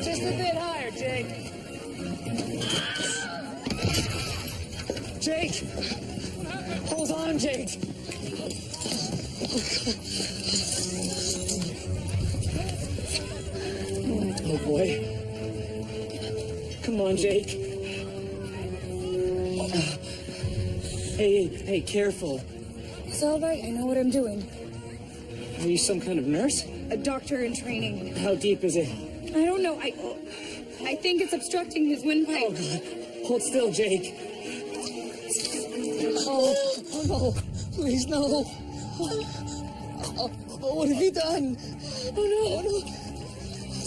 Just a bit higher, Jake. Jake! Hold on, Jake! Oh, boy. Come on, Jake. Hey, careful. It's all right. I know what I'm doing. Are you some kind of nurse? A doctor in training. How deep is it? I don't know. I think it's obstructing his windpipe. Oh, God. Hold still, Jake. Oh, no. Please, no. Oh, what have you done? Oh, no.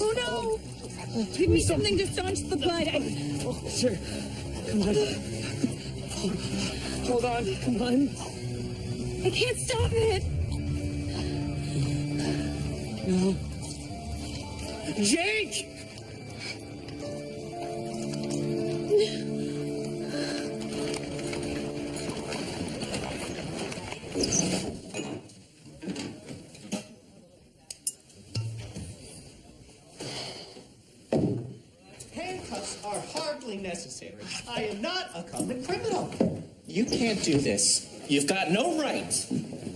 Oh, no. Give me something to staunch the blood. Oh, sure. Come on. Hold on. Come on. I can't stop it. No. Jake! Handcuffs are hardly necessary. I am not a common criminal. You can't do this. You've got no right.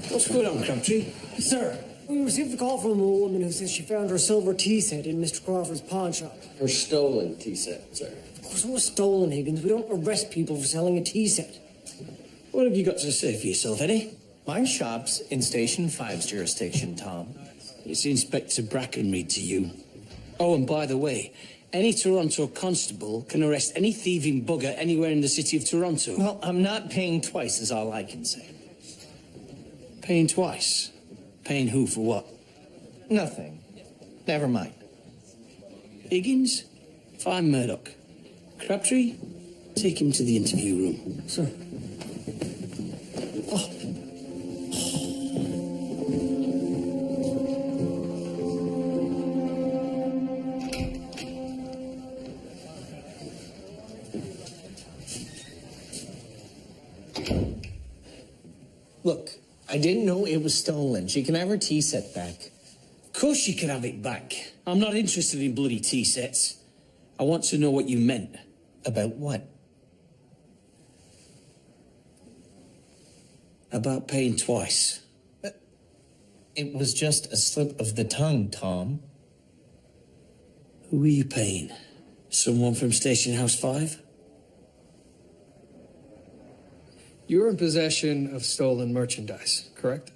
What's going on, Crabtree? Sir, We received a call from a woman who says she found her silver tea set in Mr. Crawford's pawn shop. Her stolen tea set, sir. Of course, it was stolen, Higgins. We don't arrest people for selling a tea set. What have you got to say for yourself, Eddie? my shop's in Station 5's jurisdiction, Tom. It's Inspector Brackenreed to you. Oh, and by the way, any Toronto constable can arrest any thieving bugger anywhere in the city of Toronto. Well, I'm not paying twice is all I can say. Paying twice? Paying who for what? Nothing. Never mind. Higgins, find Murdoch. Crabtree, take him to the interview room. Sir. Oh. Look, I didn't know it was stolen. She can have her tea set back. Of course she can have it back. I'm not interested in bloody tea sets. I want to know what you meant. About what? About paying twice. It was just a slip of the tongue, Tom. Who are you paying? Someone from Station House 5? You're in possession of stolen merchandise, correct?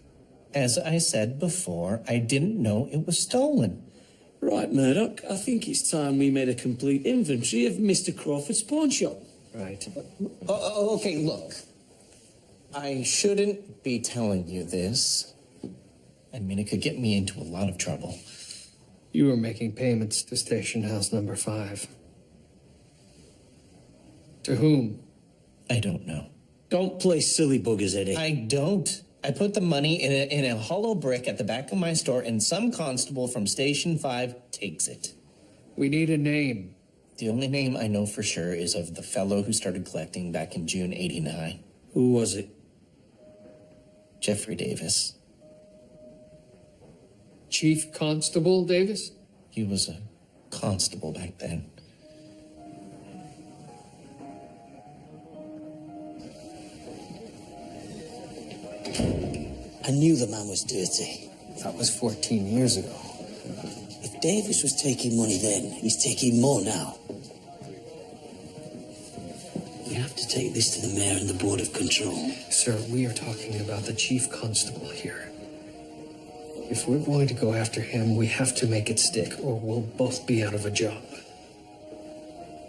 As I said before, I didn't know it was stolen. Right, Murdoch. I think it's time we made a complete inventory of Mr. Crawford's pawn shop. Right. Okay, look. I shouldn't be telling you this. I mean, it could get me into a lot of trouble. You were making payments to Station House number 5. To whom? I don't know. Don't play silly buggers, Eddie. I don't. I put the money in a hollow brick at the back of my store, and some constable from Station 5 takes it. We need a name. The only name I know for sure is of the fellow who started collecting back in June '89. Who was it? Jeffrey Davis. Chief Constable Davis? He was a constable back then. I knew the man was dirty. That was 14 years ago. If Davis was taking money then. He's taking more now. We have to take this to the mayor and the Board of Control. Sir, we are talking about the chief constable here. If we're going to go after him, we have to make it stick, or we'll both be out of a job.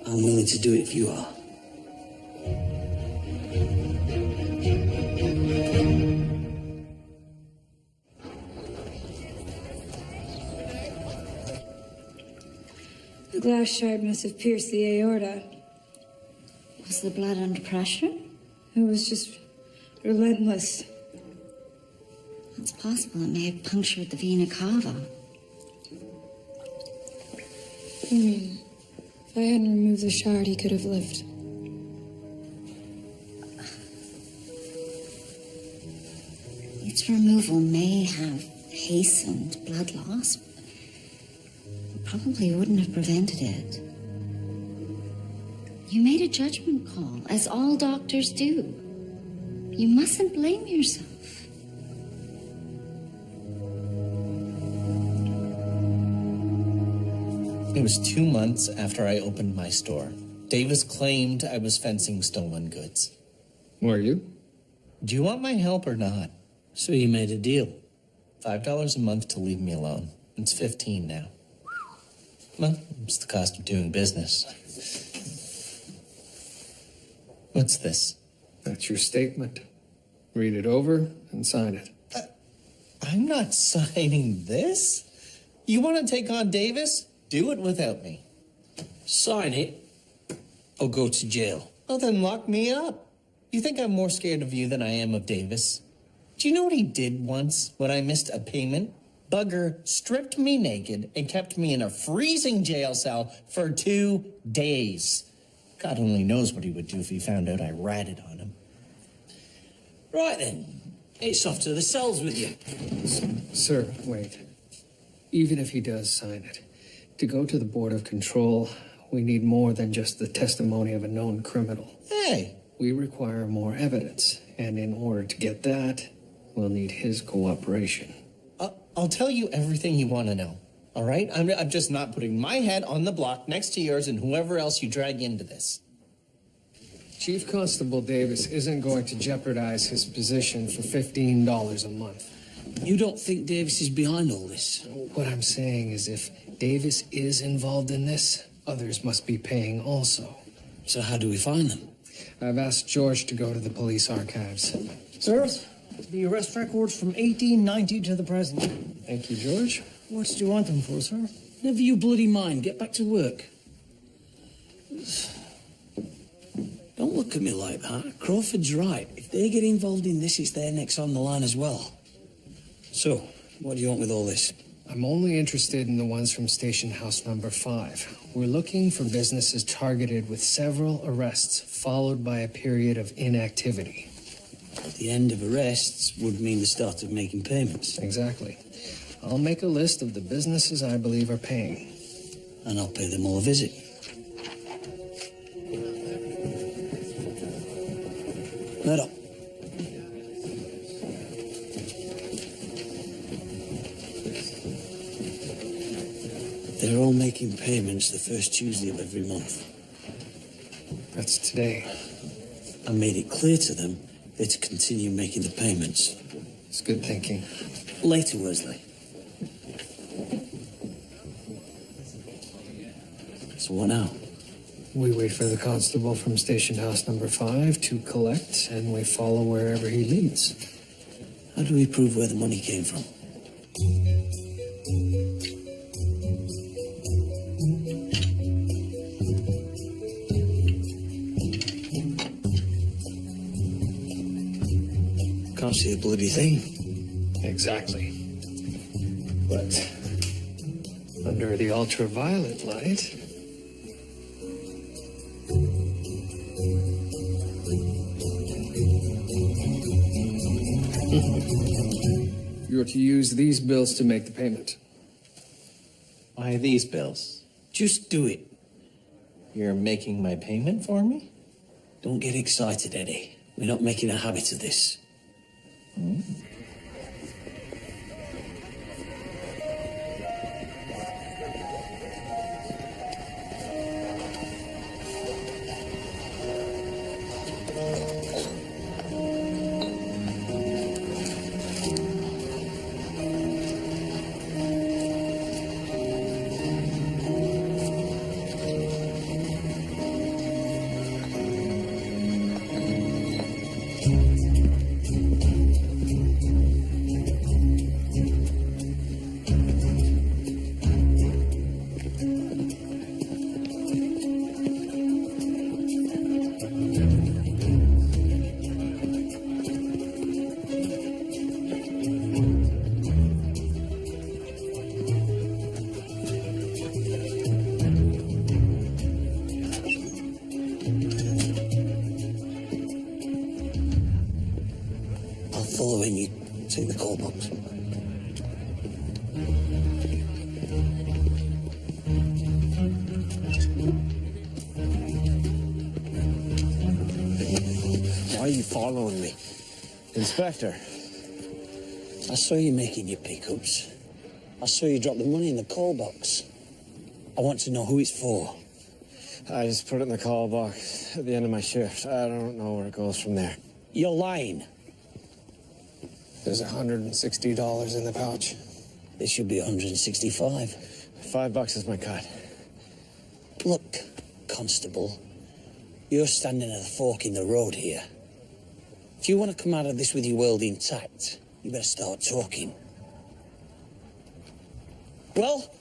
I'm willing to do it if you are. The glass shard must have pierced the aorta. Was the blood under pressure? It was just relentless. It's possible it may have punctured the vena cava. I mean, if I hadn't removed the shard, he could have lived. Its removal may have hastened blood loss. It probably wouldn't have prevented it. You made a judgment call, as all doctors do. You mustn't blame yourself. It was 2 months after I opened my store. Davis claimed I was fencing stolen goods. Were you? Do you want my help or not? So you made a deal. $5 a month to leave me alone. It's $15 now. Well, it's the cost of doing business. What's this? That's your statement. Read it over and sign it. I'm not signing this. You want to take on Davis? Do it without me. Sign it, or go to jail. Well, then lock me up. You think I'm more scared of you than I am of Davis? Do you know what he did once when I missed a payment? Bugger stripped me naked and kept me in a freezing jail cell for 2 days. God only knows what he would do if he found out I ratted on him. Right then, it's off to the cells with you. Sir, wait. Even if he does sign it, to go to the Board of Control, we need more than just the testimony of a known criminal. Hey, We require more evidence, and in order to get that, we'll need his cooperation. I'll tell you everything you want to know, all right? I'm just not putting my head on the block next to yours and whoever else you drag into this. Chief Constable Davis isn't going to jeopardize his position for $15 a month. You don't think Davis is behind all this? What I'm saying is if Davis is involved in this, others must be paying also. So how do we find them? I've asked George to go to the police archives. Sir, the arrest records from 1890 to the present. Thank you, George. What do you want them for, sir? Never you bloody mind. Get back to work. Don't look at me like that. Crawford's right. If they get involved in this, it's their necks on the line as well. So, what do you want with all this? I'm only interested in the ones from Station House number 5. We're looking for businesses targeted with several arrests, followed by a period of inactivity. The end of arrests would mean the start of making payments. Exactly. I'll make a list of the businesses I believe are paying. And I'll pay them all a visit. Murdoch. They're all making payments the first Tuesday of every month. That's today. I made it clear to them they're to continue making the payments. It's good thinking. Later, Wesley. So what now? We wait for the constable from Station House number 5 to collect, and we follow wherever he leads. How do we prove where the money came from? Can't see a bloody thing. Exactly. But under the ultraviolet light, you're to use these bills to make the payment. Why these bills? Just do it. You're making my payment for me? Don't get excited, Eddie. We're not making a habit of this. following me. Inspector. I saw you making your pickups. I saw you drop the money in the call box. I want to know who it's for. I just put it in the call box at the end of my shift. I don't know where it goes from there. You're lying. There's $160 in the pouch. This should be 165. $5 is my cut. Look, Constable, you're standing at a fork in the road here. If you want to come out of this with your world intact, you better start talking. Well?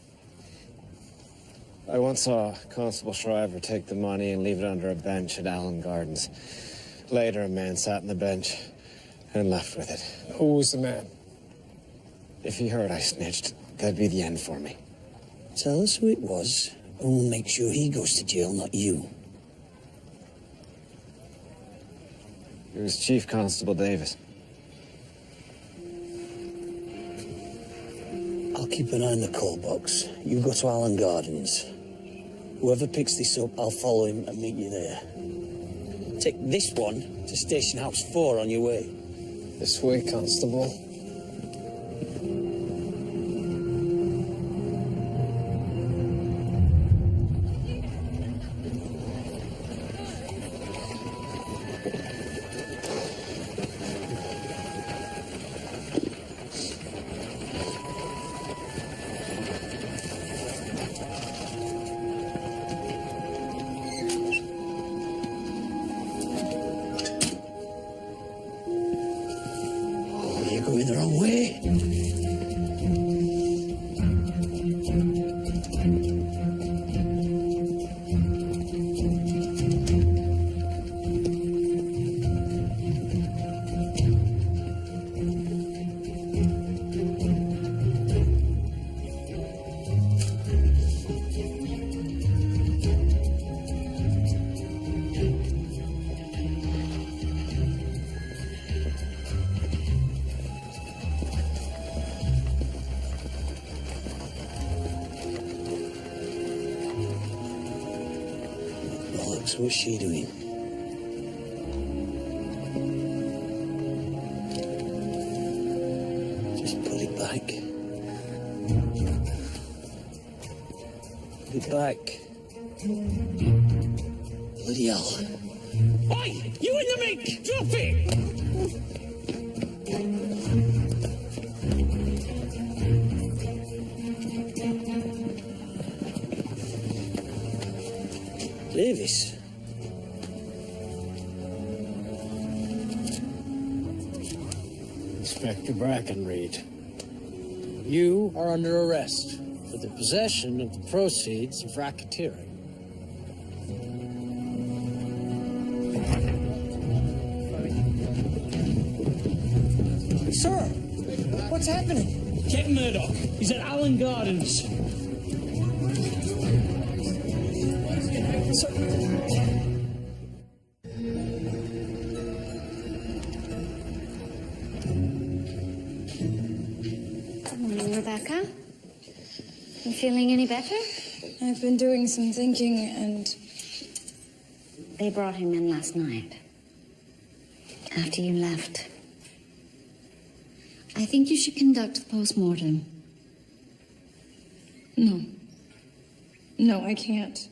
I once saw Constable Shriver take the money and leave it under a bench at Allen Gardens. Later, a man sat on the bench and left with it. Who was the man? If he heard I snitched, that'd be the end for me. Tell us who it was, and we'll make sure he goes to jail, not you. It was Chief Constable Davis. I'll keep an eye on the call box. You go to Allen Gardens. Whoever picks this up, I'll follow him and meet you there. Take this one to Station House 4 on your way. This way, Constable. You're going the wrong way. What's she doing? Just put it back. Put it back. Bloody hell. Oi! You in the mink! Drop it! Davis. Inspector Brackenreed, you are under arrest for the possession of the proceeds of racketeering. Sir, what's happening? Get Murdoch. He's at Allen Gardens. Rebecca? You feeling any better? I've been doing some thinking, and They brought him in last night. After you left. I think you should conduct a post-mortem. no. No, I can't.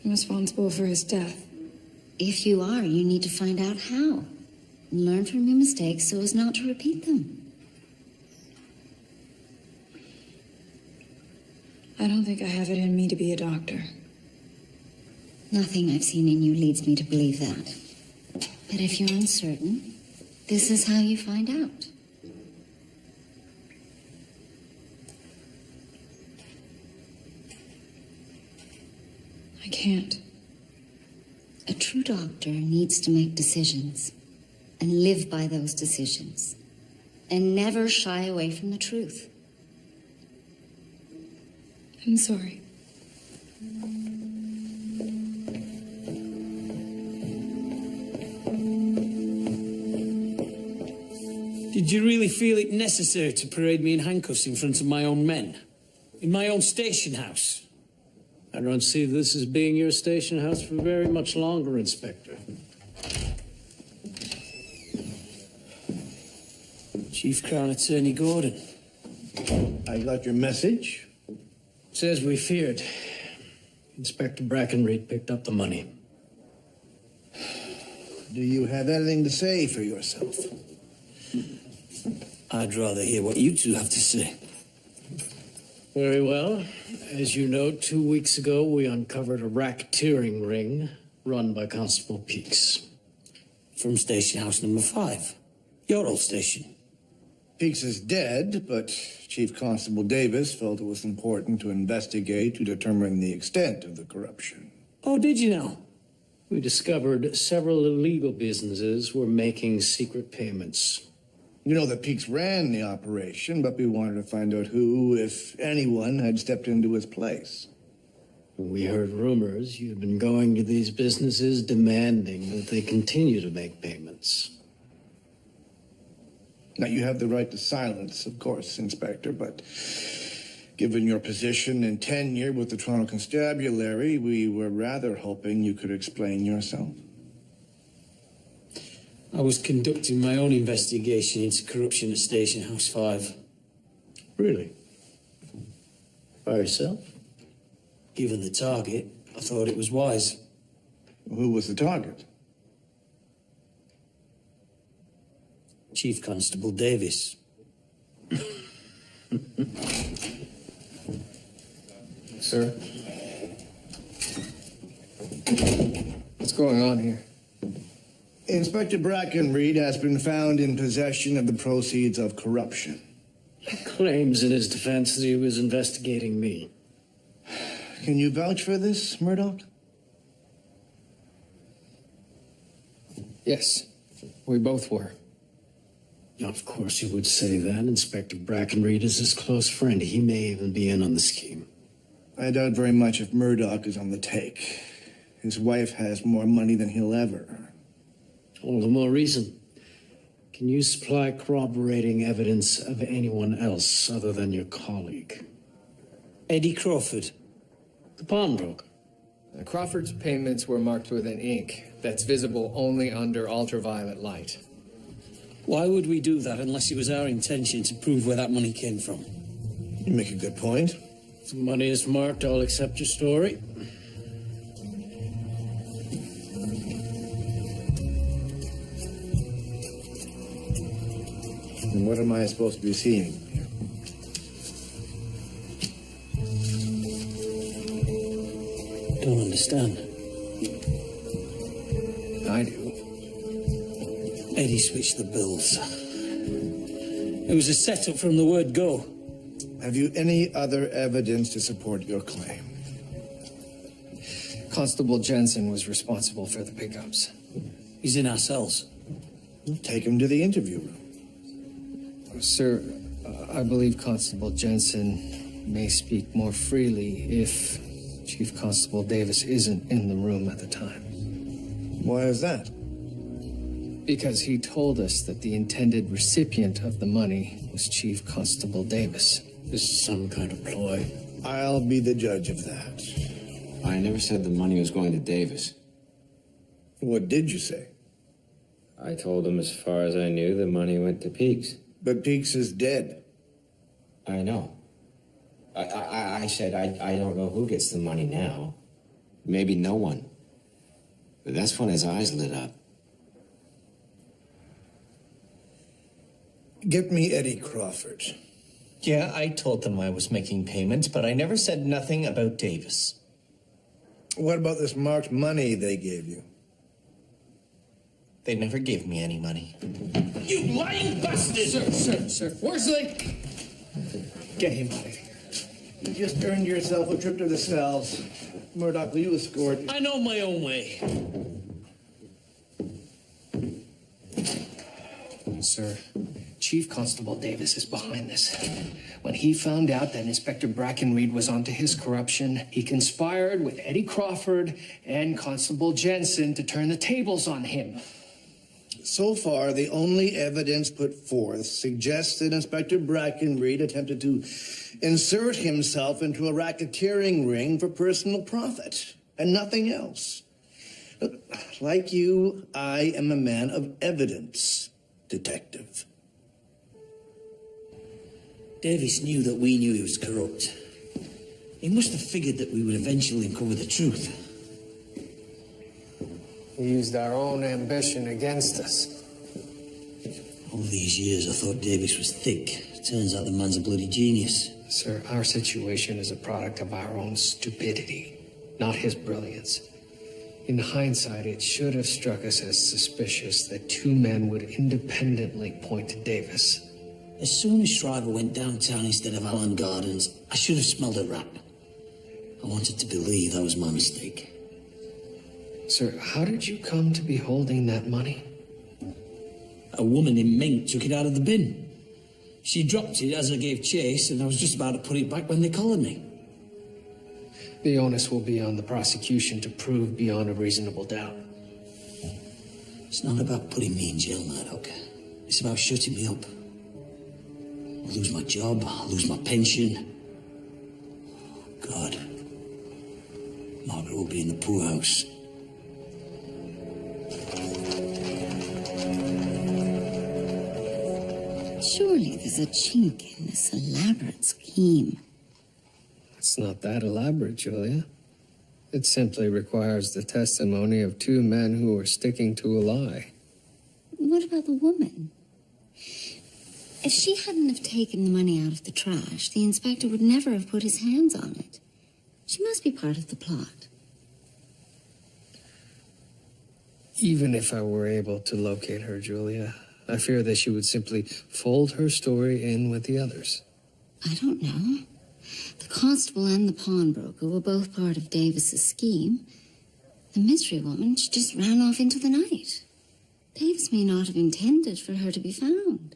I'm responsible for his death. If you are, you need to find out how. And learn from your mistakes so as not to repeat them. I don't think I have it in me to be a doctor. Nothing I've seen in you leads me to believe that. But if you're uncertain, this is how you find out. I can't. A true doctor needs to make decisions and live by those decisions and never shy away from the truth. I'm sorry. Did you really feel it necessary to parade me in handcuffs in front of my own men? In my own station house? I don't see this as being your station house for very much longer, Inspector. Chief Crown Attorney Gordon. I got your message. Says we feared. Inspector Brackenreed picked up the money. Do you have anything to say for yourself? I'd rather hear what you two have to say. Very well. As you know, 2 weeks ago, we uncovered a racketeering ring run by Constable Peaks. From station house number 5. Your old station. Peaks is dead, but Chief Constable Davis felt it was important to investigate to determine the extent of the corruption. Oh, did you know? We discovered several illegal businesses were making secret payments. You know that Peaks ran the operation, but we wanted to find out who, if anyone, had stepped into his place. We heard rumors you'd been going to these businesses demanding that they continue to make payments. Now, you have the right to silence, of course, Inspector, but given your position and tenure with the Toronto Constabulary, we were rather hoping you could explain yourself. I was conducting my own investigation into corruption at Station House 5. Really? By yourself? Given the target, I thought it was wise. Who was the target? Chief Constable Davis. Sir? What's going on here? Inspector Brackenreed has been found in possession of the proceeds of corruption. He claims in his defense that he was investigating me. Can you vouch for this, Murdoch? Yes, we both were. Of course he would say that. Inspector Brackenreed is his close friend. He may even be in on the scheme. I doubt very much if Murdoch is on the take. His wife has more money than he'll ever earn. All the more reason. Can you supply corroborating evidence of anyone else other than your colleague? Eddie Crawford. The pawnbroker. Crawford's payments were marked with an ink that's visible only under ultraviolet light. Why would we do that unless it was our intention to prove where that money came from? You make a good point. If the money is marked, I'll accept your story. And what am I supposed to be seeing? Don't understand. I do. Eddie switched the bills. It was a setup from the word go. Have you any other evidence to support your claim? Constable Jensen was responsible for the pickups. He's in our cells. Take him to the interview room. Sir, I believe Constable Jensen may speak more freely if Chief Constable Davis isn't in the room at the time. Why is that? Because he told us that the intended recipient of the money was Chief Constable Davis. This is some kind of ploy. I'll be the judge of that. I never said the money was going to Davis. What did you say? I told him as far as I knew, the money went to Peaks. But Peaks is dead. I know. I said I don't know who gets the money now. Maybe no one. But that's when his eyes lit up. Get me Eddie Crawford. Yeah, I told them I was making payments, but I never said nothing about Davis. What about this marked money they gave you? They never gave me any money. You lying bastard! Sir, where's the... Get him out of here. You just earned yourself a trip to the cells. Murdoch, will you escort? I know my own way. Sir, Chief Constable Davis is behind this. When he found out that Inspector Brackenreed was onto his corruption, he conspired with Eddie Crawford and Constable Jensen to turn the tables on him. So far, the only evidence put forth suggests that Inspector Brackenreed attempted to insert himself into a racketeering ring for personal profit, and nothing else. Look, like you, I am a man of evidence, detective. Davis knew that we knew he was corrupt. He must have figured that we would eventually uncover the truth. We used our own ambition against us. All these years I thought Davis was thick. Turns out the man's a bloody genius. Sir, our situation is a product of our own stupidity, not his brilliance. In hindsight, it should have struck us as suspicious that two men would independently point to Davis. As soon as Shriver went downtown instead of Allen Gardens, I should have smelled a rat. I wanted to believe that was my mistake. Sir, how did you come to be holding that money? A woman in mink took it out of the bin. She dropped it as I gave chase, and I was just about to put it back when they collared me. The onus will be on the prosecution to prove beyond a reasonable doubt. It's not about putting me in jail, Murdoch. It's about shutting me up. I'll lose my job, I'll lose my pension. God. Margaret will be in the poorhouse. Surely there's a chink in this elaborate scheme. It's not that elaborate, Julia. It simply requires the testimony of two men who are sticking to a lie. What about the woman? If she hadn't have taken the money out of the trash, the inspector would never have put his hands on it. She must be part of the plot. Even if I were able to locate her, Julia, I fear that she would simply fold her story in with the others. I don't know. The constable and the pawnbroker were both part of Davis's scheme. The mystery woman, she just ran off into the night. Davis may not have intended for her to be found.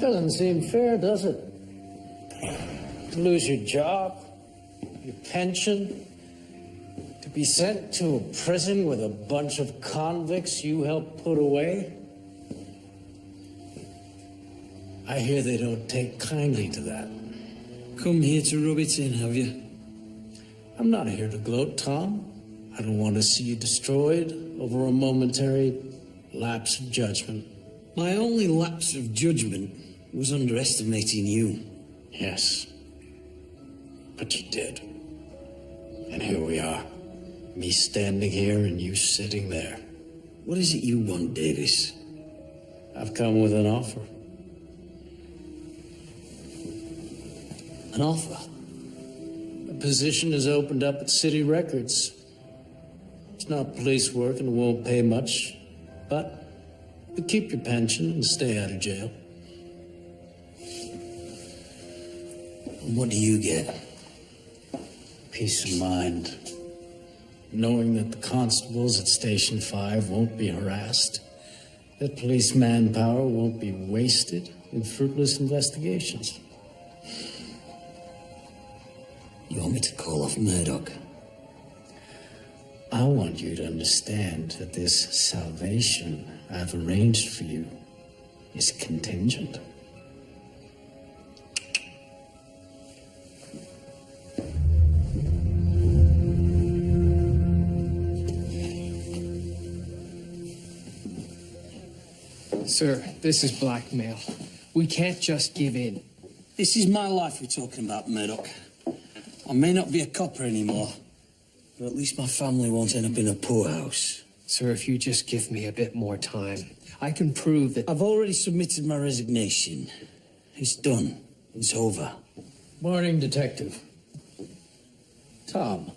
Doesn't seem fair, does it? To lose your job, your pension, to be sent to a prison with a bunch of convicts you helped put away. I hear they don't take kindly to that. Come here to rub it in, have you? I'm not here to gloat, Tom. I don't want to see you destroyed over a momentary lapse of judgment. My only lapse of judgment was underestimating you. Yes. But you did. And here we are. Me standing here and you sitting there. What is it you want, Davis? I've come with an offer. An offer? A position is opened up at City Records. It's not police work and won't pay much, but you keep your pension and stay out of jail. And what do you get? Peace of mind. Knowing that the constables at Station 5 won't be harassed, that police manpower won't be wasted in fruitless investigations. You want me to call off Murdoch? I want you to understand that this salvation I've arranged for you is contingent. Sir, this is blackmail. We can't just give in. This is my life we're talking about, Murdoch. I may not be a copper anymore, but at least my family won't end up in a poorhouse. Sir, if you just give me a bit more time, I can prove that... I've already submitted my resignation. It's done. It's over. Morning, Detective. Tom,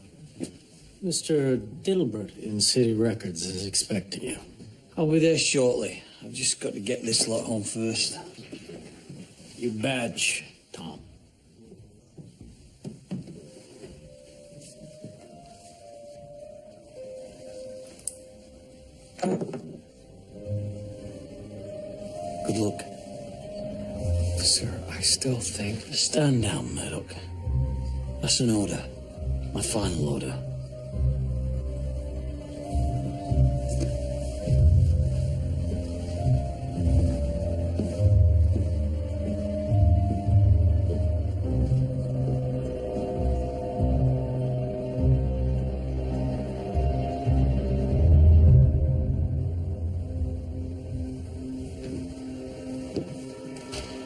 Mr. Dilbert in City Records is expecting you. I'll be there shortly. I've just got to get this lot home first. Your badge, Tom. Good luck. Sir, I still think... Stand down, Murdoch. That's an order. My final order.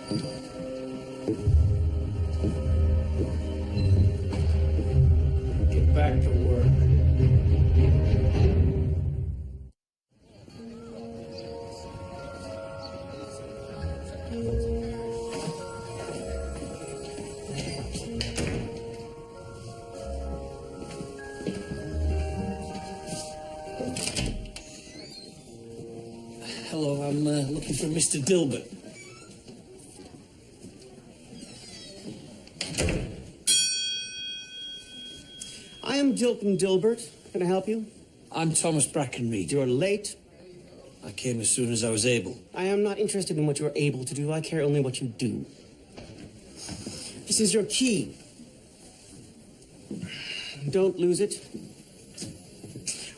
Get back to work. Hello, I'm looking for Mr. Dilbert. I am Dilton Dilbert. Can I help you? I'm Thomas Brackenreed. You're late. I came as soon as I was able. I am not interested in what you're able to do. I care only what you do. This is your key. Don't lose it.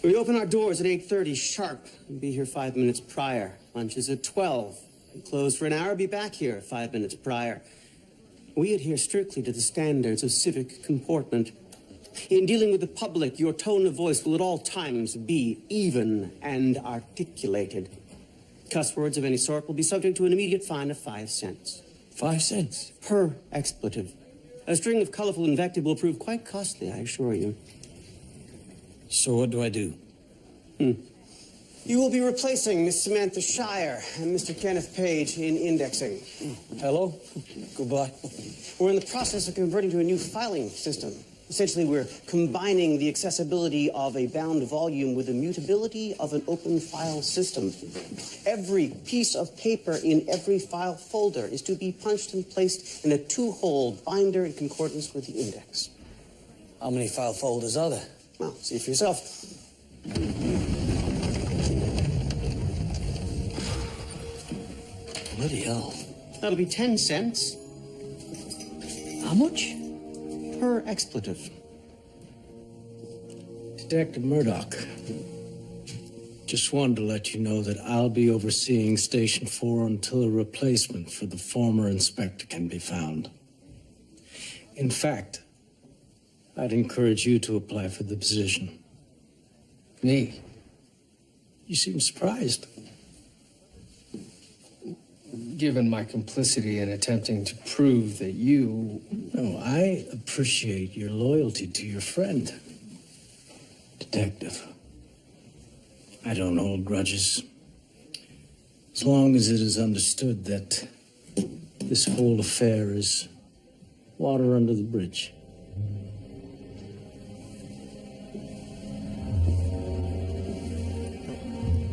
We open our doors at 8:30 sharp. We'll be here 5 minutes prior. Lunch is at 12. We close for an hour, be back here 5 minutes prior. We adhere strictly to the standards of civic comportment. In dealing with the public, your tone of voice will at all times be even and articulated. Cuss words of any sort will be subject to an immediate fine of 5 cents. 5 cents? Per expletive. A string of colorful invective will prove quite costly, I assure you. So what do I do? You will be replacing Miss Samantha Shire and Mr. Kenneth Page in indexing. Hello? Goodbye. We're in the process of converting to a new filing system. Essentially, we're combining the accessibility of a bound volume with the mutability of an open file system. Every piece of paper in every file folder is to be punched and placed in a 2-hole binder in concordance with the index. How many file folders are there? Well, see for yourself. Bloody hell. That'll be 10 cents. How much? Per expletive. Detective Murdoch. Just wanted to let you know that I'll be overseeing Station 4 until a replacement for the former inspector can be found. In fact, I'd encourage you to apply for the position. Me? You seem surprised. Given my complicity in attempting to prove that you... No, I appreciate your loyalty to your friend. Detective. I don't hold grudges. As long as it is understood that this whole affair is water under the bridge.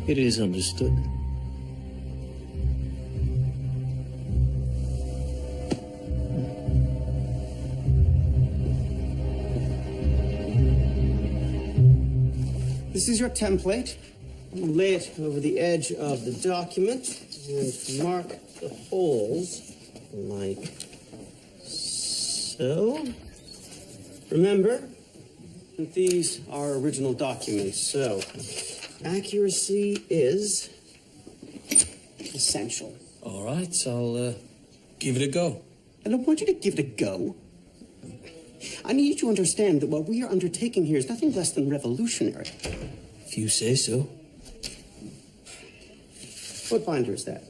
It is understood. This is your template. Lay it over the edge of the document and mark the holes like so. Remember that these are original documents, so accuracy is essential. All right, so I'll give it a go. I don't want you to give it a go. I need you to understand that what we are undertaking here is nothing less than revolutionary. If you say so. What binder is that?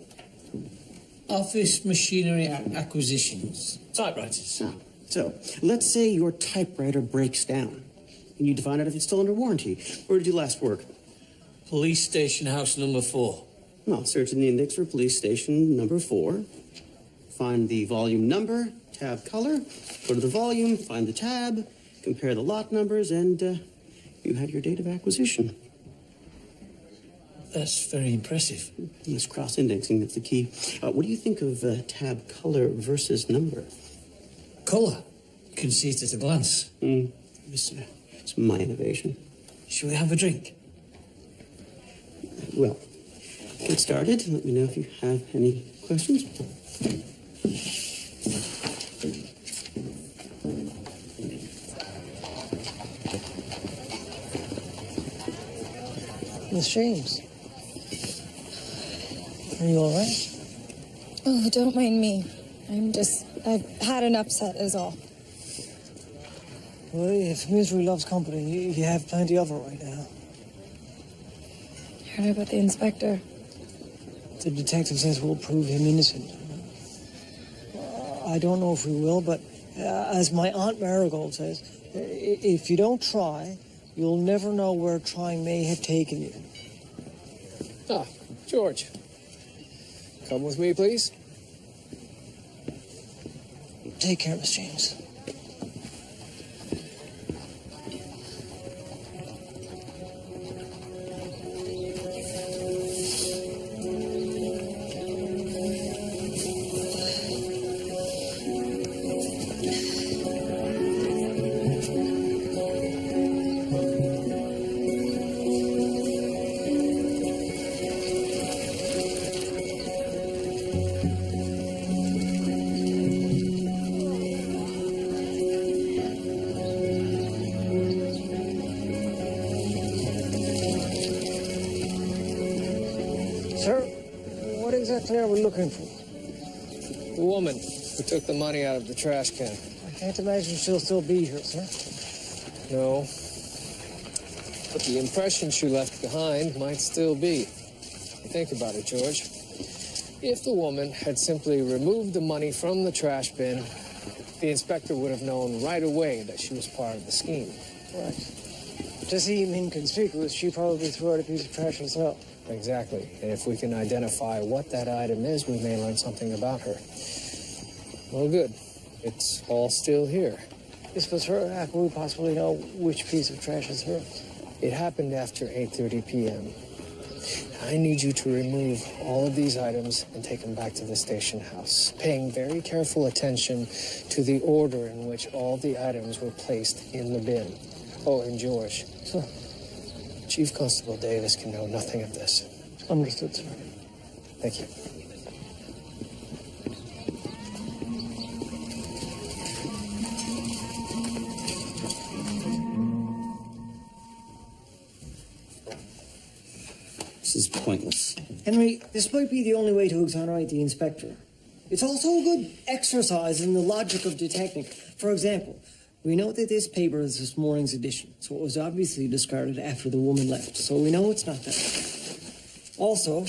Office Machinery Acquisitions. Typewriters. Ah, so, let's say your typewriter breaks down. You need to find out if it's still under warranty. Where did you last work? Police Station House number 4. Well, search in the index for police station number 4. Find the volume number, tab color, go to the volume, find the tab, compare the lot numbers, and you had your date of acquisition. That's very impressive. This cross-indexing, that's the key. What do you think of tab color versus number? Color. You can see it at a glance. It's my innovation. Shall we have a drink? Well, get started. Let me know if you have any questions. Miss James, are you all right? Oh, don't mind me. I've had an upset is all. Well, if misery loves company, you have plenty of it right now. Heard about the inspector. The detective says we'll prove him innocent. I don't know if we will, but as my Aunt Marigold says, if you don't try, you'll never know where trying may have taken you. Ah, George. Come with me, please. Take care, Miss James. Sir, what exactly are we looking for? The woman who took the money out of the trash can. I can't imagine she'll still be here, sir. No. But the impression she left behind might still be. Think about it, George. If the woman had simply removed the money from the trash bin, the inspector would have known right away that she was part of the scheme. Right. To seem inconspicuous, she probably threw out a piece of trash herself. Exactly. And if we can identify what that item is, we may learn something about her. Well, good. It's all still here. This was her. How can we possibly know which piece of trash is hers? It happened after 8:30 p.m. I need you to remove all of these items and take them back to the station house, paying very careful attention to the order in which all the items were placed in the bin. Oh, and George. Sir. Chief Constable Davis can know nothing of this. Understood, sir. Thank you. This is pointless. Henry, this might be the only way to exonerate the inspector. It's also a good exercise in the logic of detecting. For example, we know that this paper is this morning's edition, so it was obviously discarded after the woman left, so we know it's not that. Also,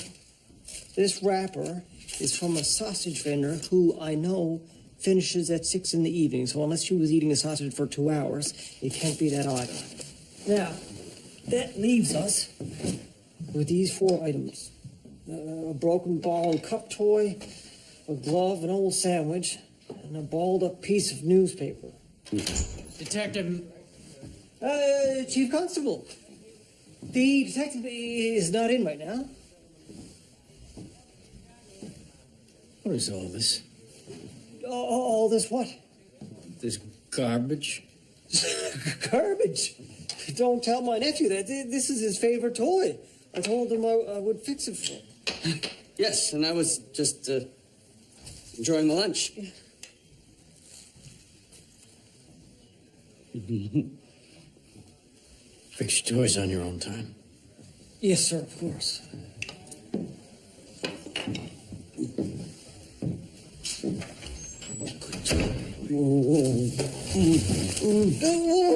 this wrapper is from a sausage vendor who I know finishes at 6 in the evening, so unless she was eating a sausage for 2 hours, it can't be that either. Now, that leaves us with these 4 items. A broken ball and cup toy, a glove, an old sandwich, and a balled up piece of newspaper. Detective... Chief Constable. The detective is not in right now. What is all this? All this what? This garbage? Garbage? Don't tell my nephew that. This is his favorite toy. I told him I would fix it for him. Yes, and I was just enjoying the lunch. Fix your toys on your own time. Yes, sir, of course.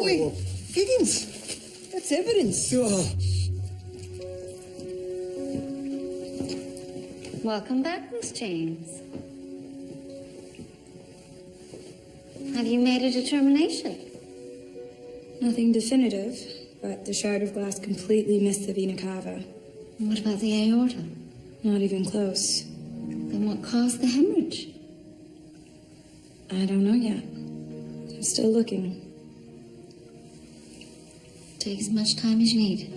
Wait, Higgins, that's evidence. Welcome back, Miss James. Have you made a determination? Nothing definitive, but the shard of glass completely missed the vena cava. What about the aorta? Not even close. Then what caused the hemorrhage? I don't know yet. I'm still looking. Take as much time as you need.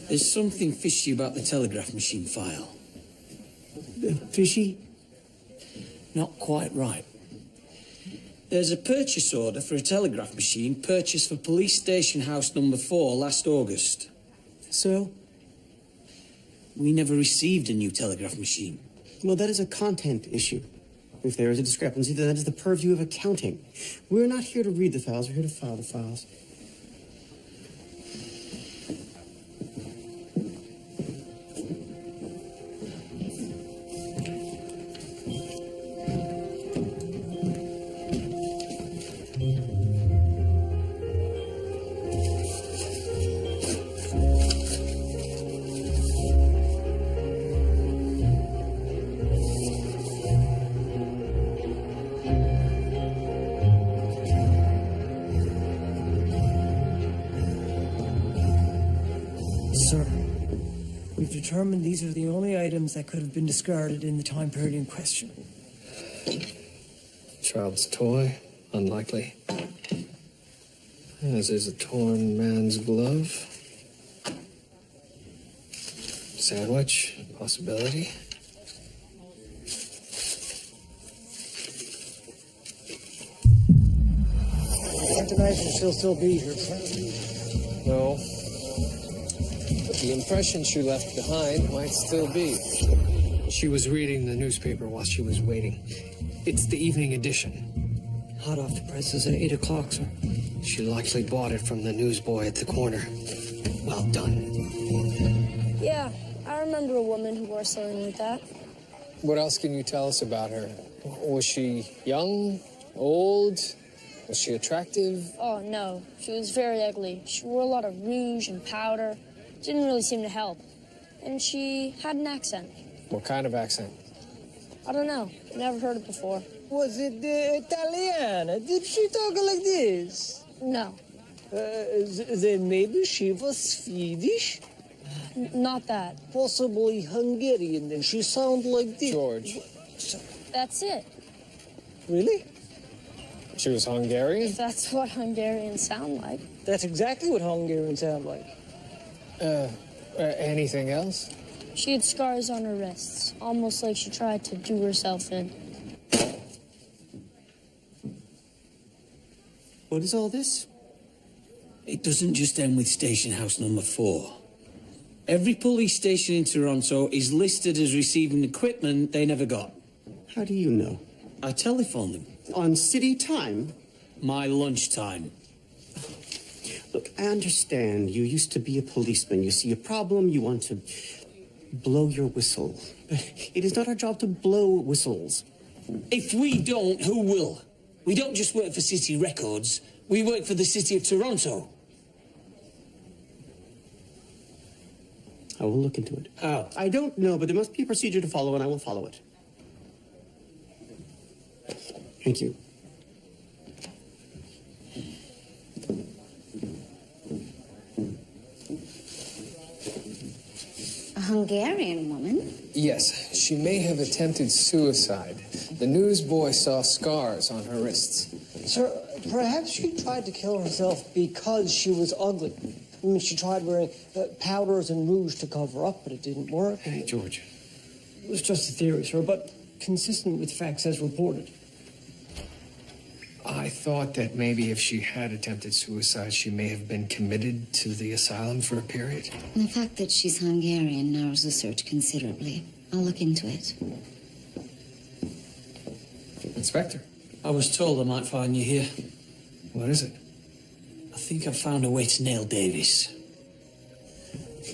There's something fishy about the telegraph machine file. Fishy? Not quite right. There's a purchase order for a telegraph machine purchased for police station house number 4 last August. So? We never received a new telegraph machine. Well, that is a content issue. If there is a discrepancy, then that is the purview of accounting. We're not here to read the files, we're here to file the files. Sir, we've determined these are the only items that could have been discarded in the time period in question. Child's toy? Unlikely. As is a torn man's glove. Sandwich? Possibility. Can't imagine she'll still be here, sir. No. But the impression she left behind might still be. She was reading the newspaper while she was waiting. It's the evening edition. Hot off the presses at 8 o'clock, sir. She likely bought it from the newsboy at the corner. Well done. Yeah, I remember a woman who wore something like that. What else can you tell us about her? Was she young? Old? Was she attractive? Oh, no. She was very ugly. She wore a lot of rouge and powder. Didn't really seem to help. And she had an accent. What kind of accent? I don't know. Never heard it before. Was it Italiana? Did she talk like this? No. Then maybe she was Swedish? Not that. Possibly Hungarian, then she sounded like this. George. That's it. Really? She was Hungarian? If that's what Hungarians sound like. That's exactly what Hungarians sound like. Anything else? She had scars on her wrists, almost like she tried to do herself in. What is all this? It doesn't just end with station house number 4. Every police station in Toronto is listed as receiving equipment they never got. How do you know? I telephoned them. On city time? My lunchtime. Look, I understand you used to be a policeman. You see a problem, you want to blow your whistle. But it is not our job to blow whistles. If we don't, who will? We don't just work for City Records. We work for the City of Toronto. I will look into it. How? I don't know, but there must be a procedure to follow, and I will follow it. Thank you. A Hungarian woman? Yes, she may have attempted suicide. The newsboy saw scars on her wrists. Sir, perhaps she tried to kill herself because she was ugly. I mean, she tried wearing powders and rouge to cover up, but it didn't work. Hey, George. It was just a theory, sir, but consistent with facts as reported. I thought that maybe if she had attempted suicide, she may have been committed to the asylum for a period. And the fact that she's Hungarian narrows the search considerably. I'll look into it. Inspector. I was told I might find you here. What is it? I think I've found a way to nail Davis.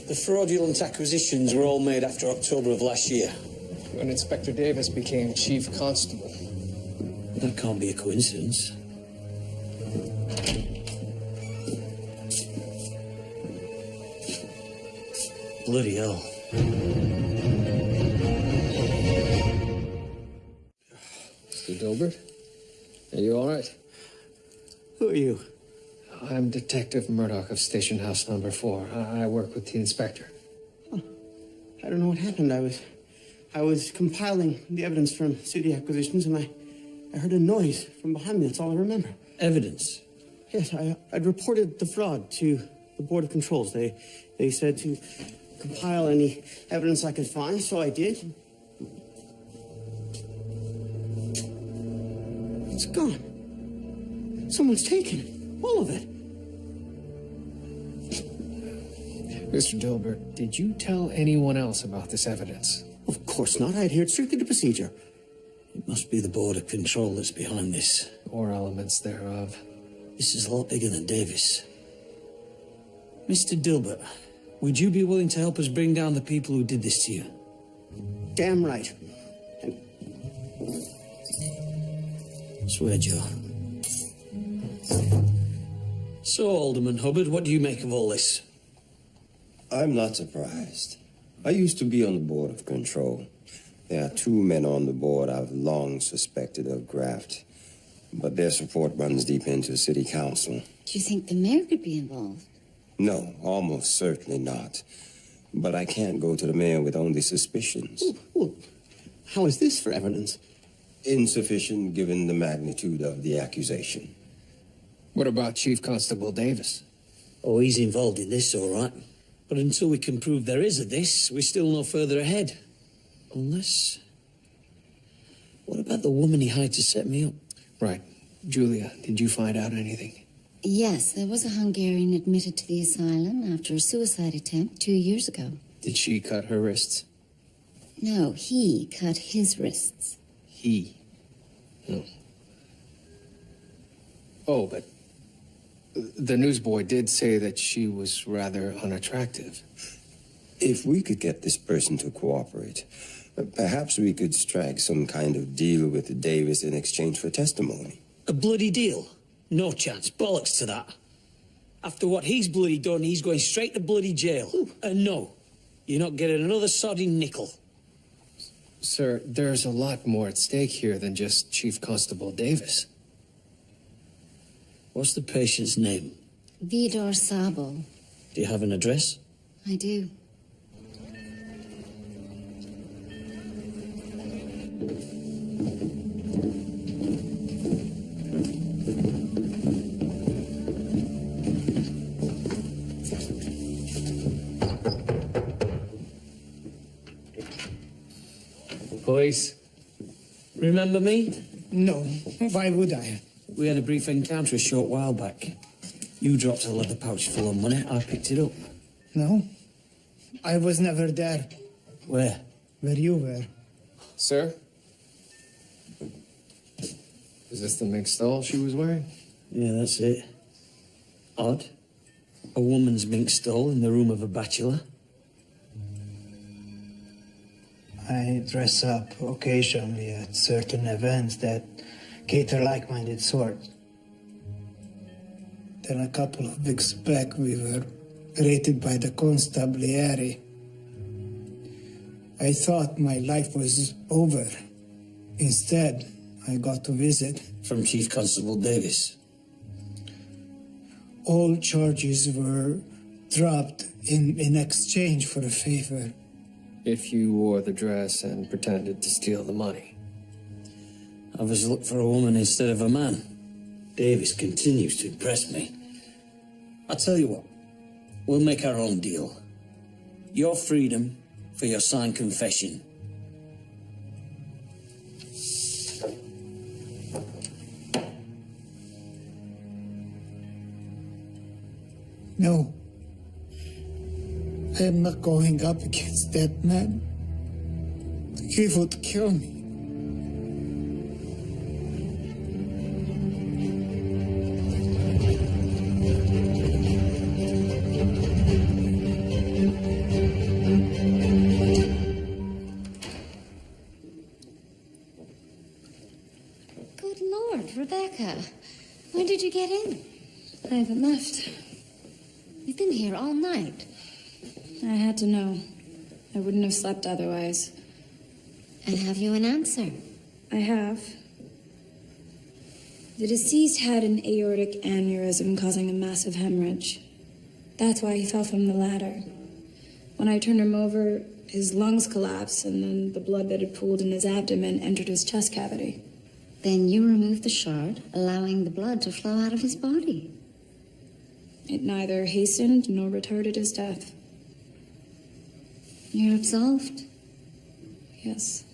The fraudulent acquisitions were all made after October of last year. When Inspector Davis became chief constable. That can't be a coincidence. Bloody hell. Mr. Dilbert, are you all right? Who are you? I'm Detective Murdoch of Station House number 4. I work with the inspector. Huh. I don't know what happened. I was compiling the evidence from city acquisitions, and I heard a noise from behind me. That's all I remember. Evidence? Yes, I'd reported the fraud to the Board of Controls. They said to compile any evidence I could find, so I did. It's gone. Someone's taken it. All of it. Mr. Dilbert, did you tell anyone else about this evidence? Of course not. I adhered strictly to procedure. It must be the Board of Control that's behind this. Or elements thereof. This is a lot bigger than Davis. Mr. Dilbert, would you be willing to help us bring down the people who did this to you? Damn right. Swear, Joe. So, Alderman Hubbard, what do you make of all this? I'm not surprised. I used to be on the Board of Control. There are 2 men on the board I've long suspected of graft, but their support runs deep into City Council. Do you think the mayor could be involved? No, almost certainly not. But I can't go to the mayor with only suspicions. Well, how is this for evidence? Insufficient given the magnitude of the accusation. What about Chief Constable Davis? Oh, he's involved in this, all right. But until we can prove there is a this, we're still no further ahead. Unless... What about the woman he hired to set me up? Right. Julia, did you find out anything? Yes, there was a Hungarian admitted to the asylum after a suicide attempt 2 years ago. Did she cut her wrists? No, he cut his wrists. He? No. Oh, but the newsboy did say that she was rather unattractive. If we could get this person to cooperate, perhaps we could strike some kind of deal with Davis in exchange for testimony. A bloody deal? No chance. Bollocks to that. After what he's bloody done, he's going straight to bloody jail. And no, you're not getting another sodding nickel. Sir, there's a lot more at stake here than just Chief Constable Davis. What's the patient's name? Vidor Sabo. Do you have an address? I do. Police. Remember me? No. Why would I? We had a brief encounter a short while back. You dropped a leather pouch full of money. I picked it up. No. I was never there. Where? Where you were. Sir? Is this the mink stole she was wearing? Yeah, that's it. Odd. A woman's mink stole in the room of a bachelor. I dress up occasionally at certain events that cater like-minded sorts. Then a couple of weeks back, we were raided by the Constablieri. I thought my life was over. Instead, I got a visit. From Chief Constable Davis. All charges were dropped in exchange for a favor. If you wore the dress and pretended to steal the money. I was looked for a woman instead of a man. Davis continues to impress me. I'll tell you what. We'll make our own deal. Your freedom for your signed confession. No. I am not going up against that man. He would kill me. Good Lord, Rebecca. When did you get in? I haven't left. You've been here all night. I had to know. I wouldn't have slept otherwise. And have you an answer? I have. The deceased had an aortic aneurysm causing a massive hemorrhage. That's why he fell from the ladder. When I turned him over, his lungs collapsed, and then the blood that had pooled in his abdomen entered his chest cavity. Then you removed the shard, allowing the blood to flow out of his body. It neither hastened nor retarded his death. You're absolved? Yes.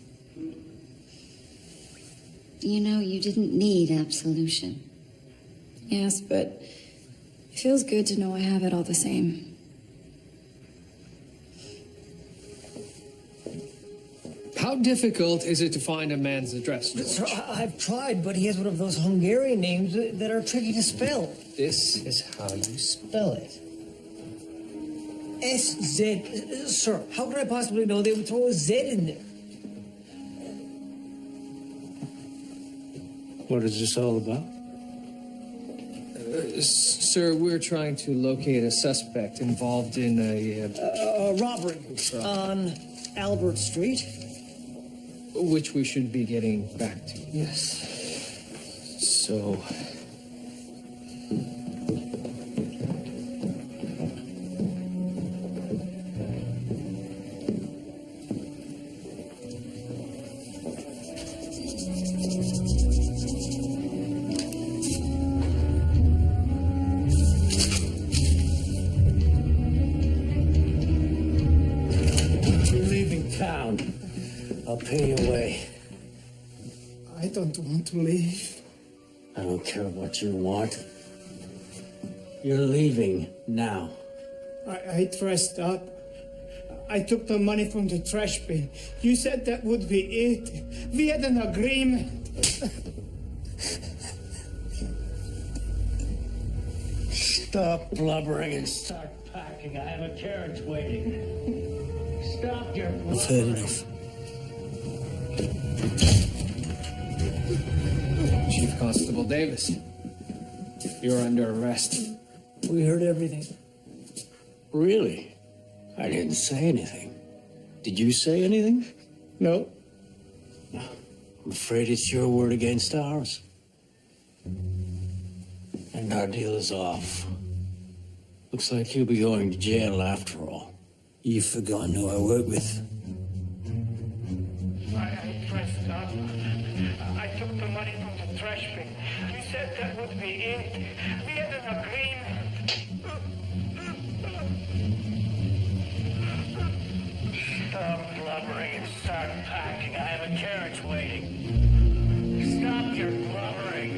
You know, you didn't need absolution. Yes, but it feels good to know I have it all the same. How difficult is it to find a man's address, George? Sir, I've tried, but he has one of those Hungarian names that are tricky to spell. This is how you spell it. SZ. Sir, how could I possibly know they would throw a Z in there? What is this all about? Sir, we're trying to locate a suspect involved in a robbery on Albert Street. Which we should be getting back to. Yes. So... You're leaving town. I'll pay your way. I don't want to leave. I don't care what you want. You're leaving now. I dressed up. I took the money from the trash bin. You said that would be it. We had an agreement. Stop blubbering and start packing. I have a carriage waiting. Stop your blubbering. I've heard enough. Chief Constable Davis, you're under arrest. We heard everything. Really? I didn't say anything. Did you say anything? No. I'm afraid it's your word against ours. And our deal is off. Looks like you'll be going to jail after all. You've forgotten who I work with. I dressed up. I took the money from the trash bin. You said that would be it. We had an agreement. Stop blubbering and start packing. I have a carriage waiting. Stop your blubbering.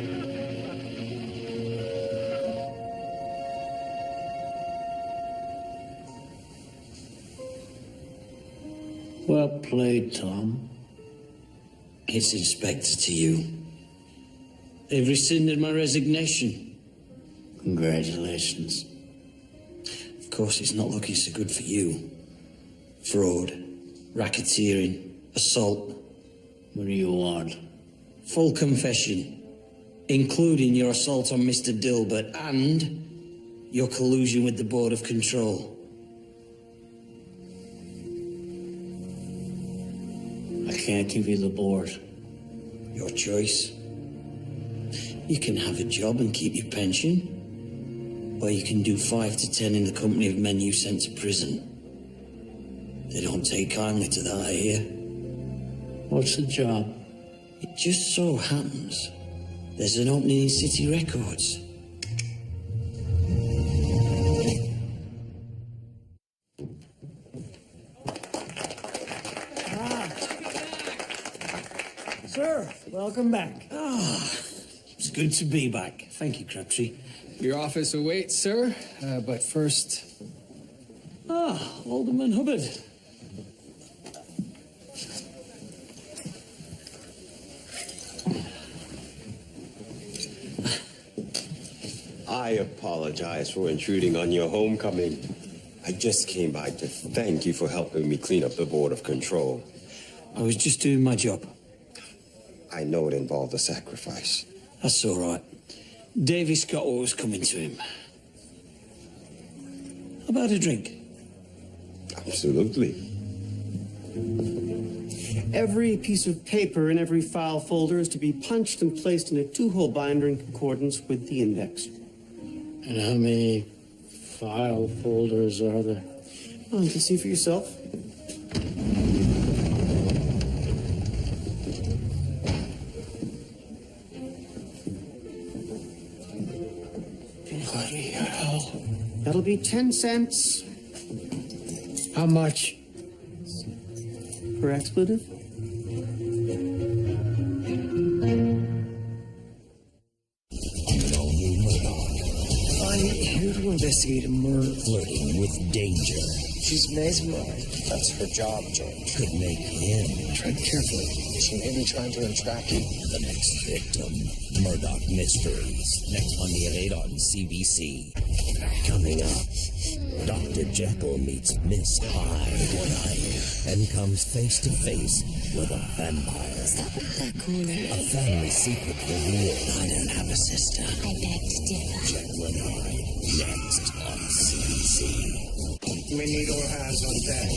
Well played, Tom. It's Inspector to you. They've rescinded my resignation. Congratulations. Of course, it's not looking so good for you. Fraud, racketeering, assault. What do you want? Full confession, including your assault on Mr. Dilbert and your collusion with the Board of Control. I can't give you the board. Your choice. You can have a job and keep your pension, or you can do 5 to 10 in the company of men you sent to prison. They don't take kindly to that, I hear. What's the job? It just so happens there's an opening in City Records. Sir, welcome back. It's good to be back. Thank you, Crabtree. Your office awaits, sir. But first... Alderman Hubbard. I apologize for intruding on your homecoming. I just came by to thank you for helping me clean up the Board of Control. I was just doing my job. I know it involved a sacrifice. That's all right. Davis got what was coming to him. How about a drink? Absolutely. Every piece of paper in every file folder is to be punched and placed in a 2-hole binder in concordance with the index. And how many file folders are there? Well, you can see for yourself. Bloody hell. That'll be 10 cents. How much? Per expletive? I'm here to investigate a murder. Flirting with danger. She's mesmerized. That's her job, George. Could make him. Tread carefully. She may be trying to entrap you. The next victim. Murdoch Mysteries. Next Monday at 8 on CBC. Coming up, Dr. Jekyll meets Miss Hyde and comes face to face with a vampire. Stop with that cooler. A family secret revealed. I don't have a sister. I beg to differ. Jekyll and Hyde. Next on CBC. We need all hands on deck.